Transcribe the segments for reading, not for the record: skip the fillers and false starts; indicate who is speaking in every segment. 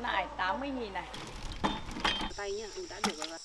Speaker 1: Này 80.000 này.
Speaker 2: Tay nhá, đã được rồi.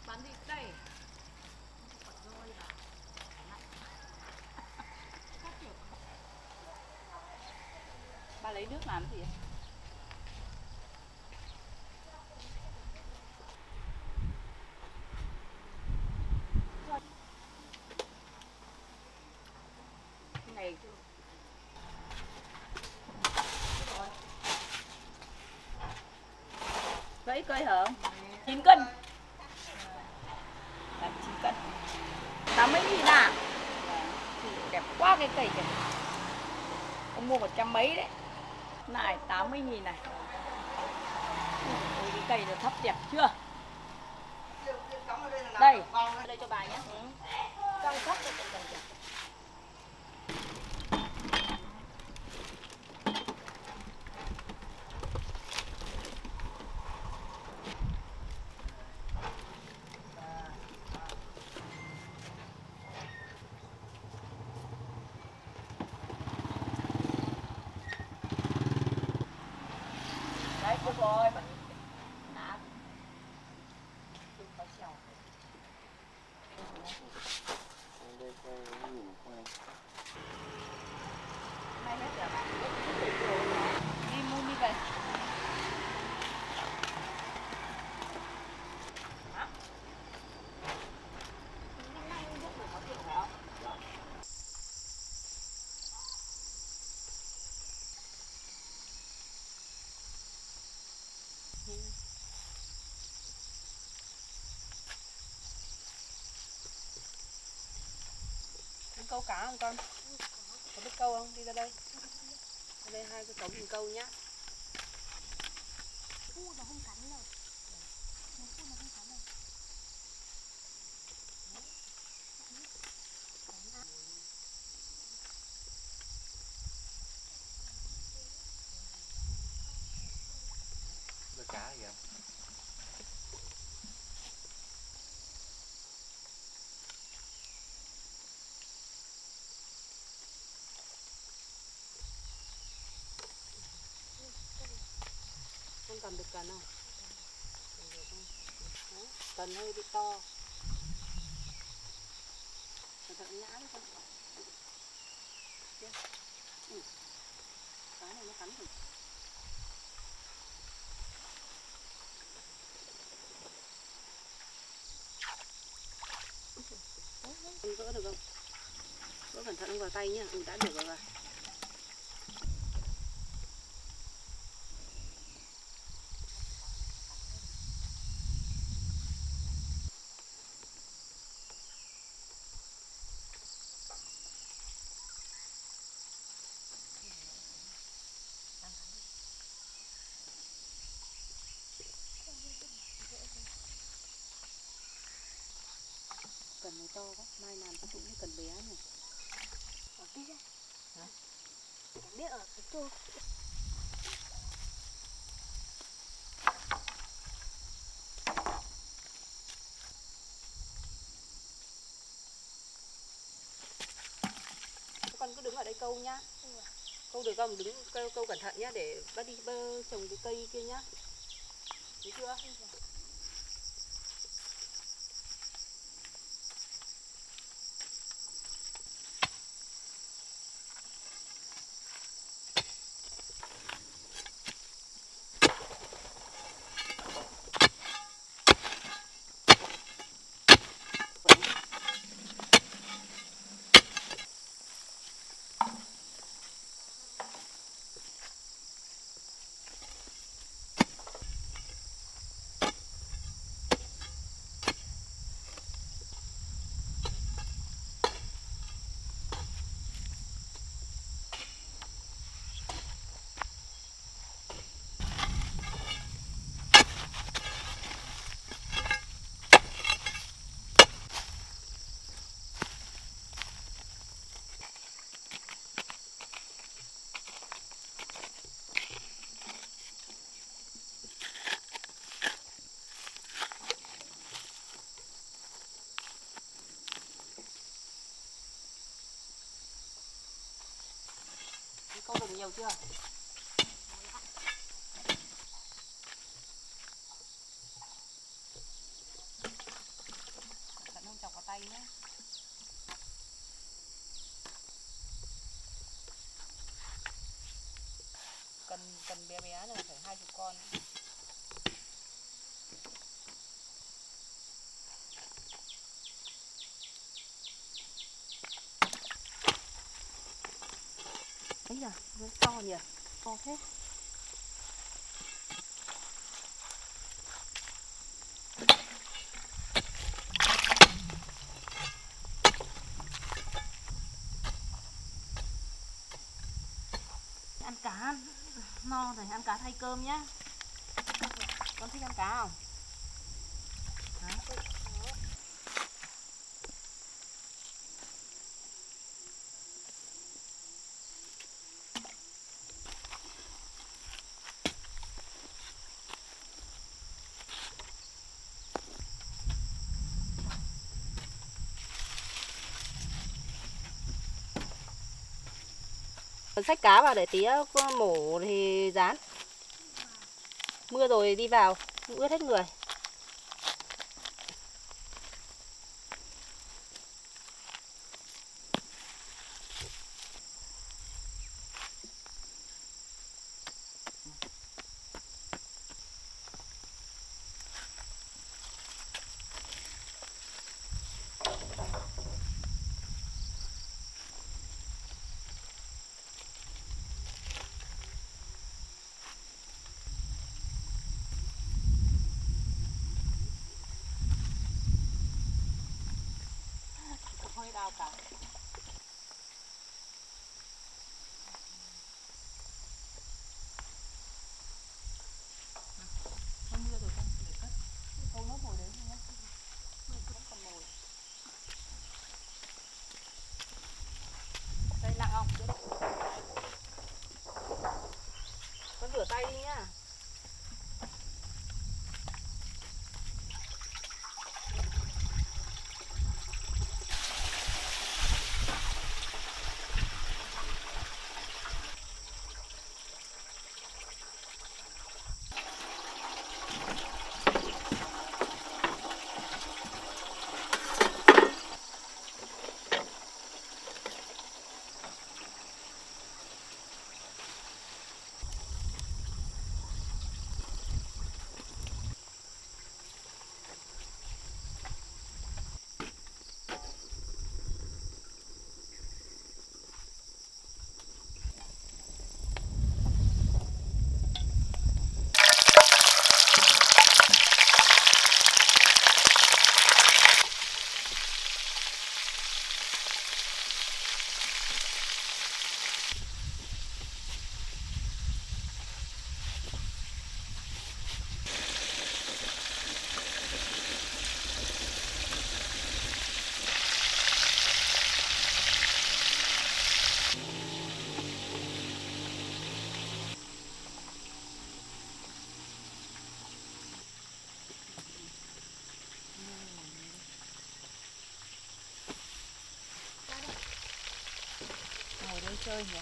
Speaker 1: Bán gì đây? Bà lấy nước làm gì? Cái này mấy cây hả? 9 cân. Là 9 cân. 80.000 à? Đẹp quá cái cây kìa. Ông mua 100 mấy đấy. Này 80.000 này. Ôi, cái cây nó thấp đẹp chưa? Đây. Đây cho bà nhé. Con thấp cho cần kìa. Đấy, cô ơi, bạn nát. Đừng có xèo. Mai hết giờ bạn. Đi mua đi về.
Speaker 2: cá không con? Có biết câu không? Đi ra đây. Ở đây hai cái cống mình câu nhá.
Speaker 3: Nó không cắn đâu. Nó không cắn đâu.
Speaker 4: Đôi cá gì không?
Speaker 2: Con cầm được cần không? Được không? Đấy, cần hơi bị to. Cẩn thận ngã đấy con. Kia. Cá này nó cắn rồi. Con gỡ được không? Gỡ cẩn thận không vào tay nhá. Đã được rồi. Cần này to quá, mai làm cho tụi nó cần bé nhỉ.
Speaker 3: Ở đây ra.
Speaker 2: Hả?
Speaker 3: Chẳng biết ở cái chỗ.
Speaker 2: Con cứ đứng ở đây câu nhá. Câu được không? Đứng câu cẩn thận nhá để bác đi trồng cái cây kia nhá. Thấy chưa? Câu được nhiều chưa? Cẩn thận không chọc vào tay nhé. Cần bé bé này phải 20 con. Ấy da, nó to nhỉ? To thế.
Speaker 1: Ăn cá no rồi, ăn cá thay cơm nhá. Con thích ăn cá không? Hả?
Speaker 2: Xách cá vào để tí mổ thì rán. Mưa rồi đi vào, ướt hết người. Hơi đau cả. Ngồi đây chơi nhỉ.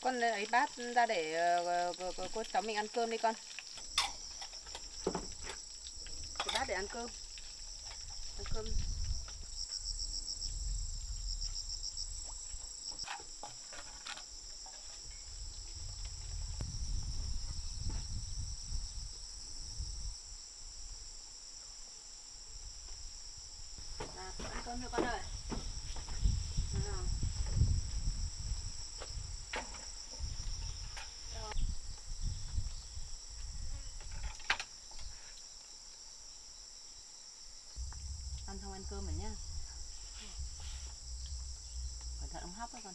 Speaker 2: Con lấy bát ra để cô cháu mình ăn cơm đi con. Cái bát để ăn cơm. Ăn cơm. Ăn cơm thôi con ơi. Nào. Ăn xong ăn cơm rồi nhá. Cẩn thận ống hấp đó con.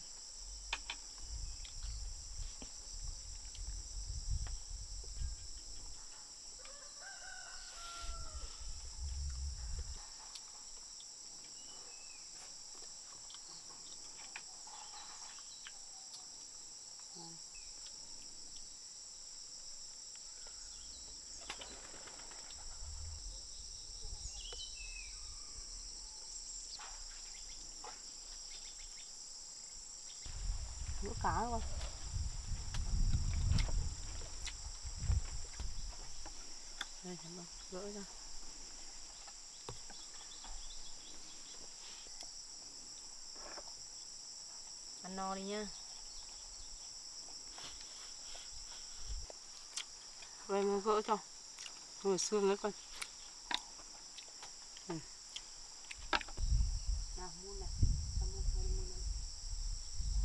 Speaker 2: Đũa cá luôn. Đây, gỡ ra. Ăn no đi nhá. Đây, gỡ cho. Rồi xương đấy con.